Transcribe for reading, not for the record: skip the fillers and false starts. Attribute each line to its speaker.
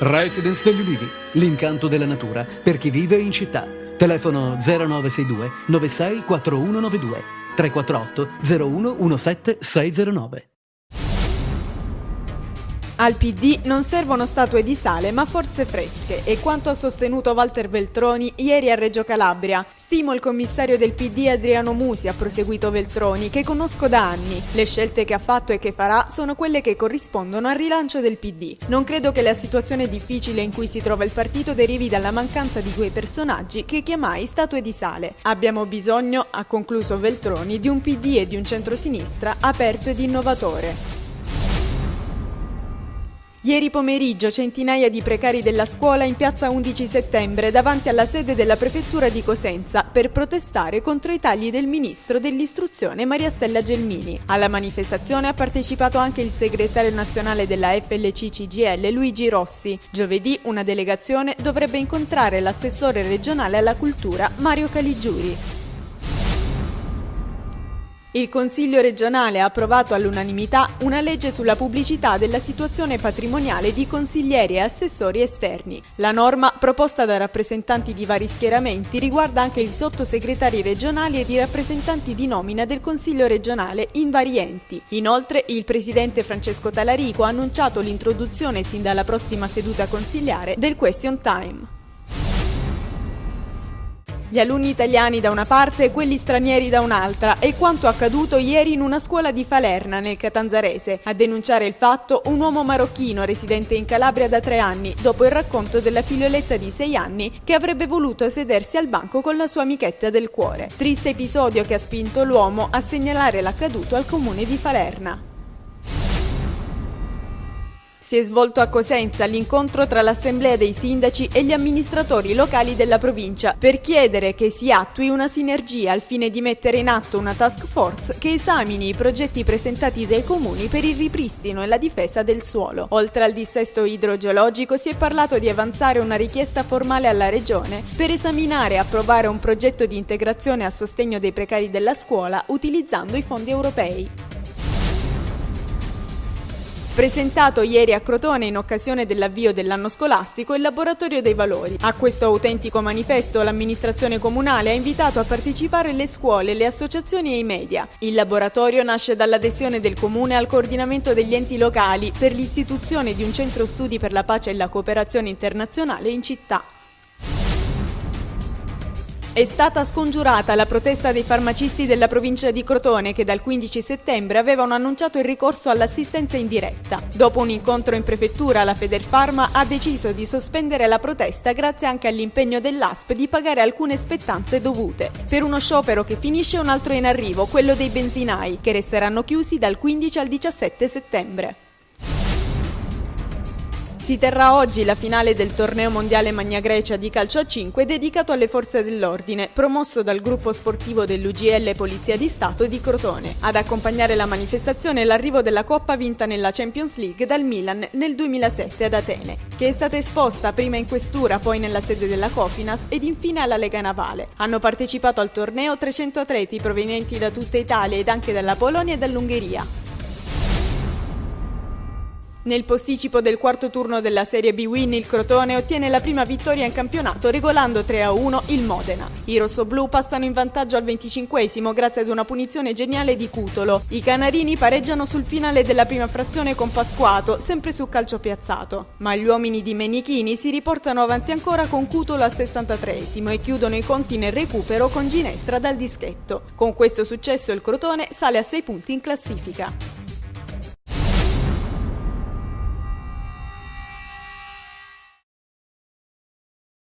Speaker 1: Residence degli Ulivi, l'incanto della natura per chi vive in città. Telefono 0962 96 4192 348 01 17 609.
Speaker 2: Al PD non servono statue di sale ma forze fresche, è quanto ha sostenuto Walter Veltroni ieri a Reggio Calabria. Stimo il commissario del PD Adriano Musi, ha proseguito Veltroni, che conosco da anni. Le scelte che ha fatto e che farà sono quelle che corrispondono al rilancio del PD. Non credo che la situazione difficile in cui si trova il partito derivi dalla mancanza di quei personaggi che chiamai statue di sale. Abbiamo bisogno, ha concluso Veltroni, di un PD e di un centrosinistra aperto ed innovatore. Ieri pomeriggio centinaia di precari della scuola in piazza 11 settembre davanti alla sede della prefettura di Cosenza per protestare contro i tagli del ministro dell'istruzione Maria Stella Gelmini. Alla manifestazione ha partecipato anche il segretario nazionale della FLC-CGIL Luigi Rossi. Giovedì una delegazione dovrebbe incontrare l'assessore regionale alla cultura Mario Caligiuri. Il Consiglio regionale ha approvato all'unanimità una legge sulla pubblicità della situazione patrimoniale di consiglieri e assessori esterni. La norma, proposta da rappresentanti di vari schieramenti, riguarda anche i sottosegretari regionali ed i rappresentanti di nomina del Consiglio regionale in vari enti. Inoltre, il presidente Francesco Talarico ha annunciato l'introduzione sin dalla prossima seduta consiliare del question time. Gli alunni italiani da una parte e quelli stranieri da un'altra è quanto accaduto ieri in una scuola di Falerna, nel Catanzarese. A denunciare il fatto un uomo marocchino residente in Calabria da 3 anni, dopo il racconto della figlioletta di 6 anni che avrebbe voluto sedersi al banco con la sua amichetta del cuore. Triste episodio che ha spinto l'uomo a segnalare l'accaduto al comune di Falerna. Si è svolto a Cosenza l'incontro tra l'Assemblea dei Sindaci e gli amministratori locali della provincia per chiedere che si attui una sinergia al fine di mettere in atto una task force che esamini i progetti presentati dai comuni per il ripristino e la difesa del suolo. Oltre al dissesto idrogeologico si è parlato di avanzare una richiesta formale alla Regione per esaminare e approvare un progetto di integrazione a sostegno dei precari della scuola utilizzando i fondi europei. Presentato ieri a Crotone in occasione dell'avvio dell'anno scolastico il laboratorio dei valori. A questo autentico manifesto l'amministrazione comunale ha invitato a partecipare le scuole, le associazioni e i media. Il laboratorio nasce dall'adesione del comune al coordinamento degli enti locali per l'istituzione di un centro studi per la pace e la cooperazione internazionale in città. È stata scongiurata la protesta dei farmacisti della provincia di Crotone che dal 15 settembre avevano annunciato il ricorso all'assistenza in diretta. Dopo un incontro in prefettura, la Federfarma ha deciso di sospendere la protesta grazie anche all'impegno dell'ASP di pagare alcune spettanze dovute. Per uno sciopero che finisce un altro in arrivo, quello dei benzinai, che resteranno chiusi dal 15 al 17 settembre. Si terrà oggi la finale del torneo mondiale Magna Grecia di calcio a 5 dedicato alle forze dell'ordine, promosso dal gruppo sportivo dell'UGL Polizia di Stato di Crotone. Ad accompagnare la manifestazione l'arrivo della Coppa vinta nella Champions League dal Milan nel 2007 ad Atene, che è stata esposta prima in questura, poi nella sede della Cofinas ed infine alla Lega Navale. Hanno partecipato al torneo 300 atleti provenienti da tutta Italia ed anche dalla Polonia e dall'Ungheria. Nel posticipo del quarto turno della Serie B Win il Crotone ottiene la prima vittoria in campionato regolando 3-1 il Modena. I rossoblù passano in vantaggio al 25esimo grazie ad una punizione geniale di Cutolo. I canarini pareggiano sul finale della prima frazione con Pasquato, sempre su calcio piazzato. Ma gli uomini di Menichini si riportano avanti ancora con Cutolo al 63esimo e chiudono i conti nel recupero con Ginestra dal dischetto. Con questo successo il Crotone sale a 6 punti in classifica.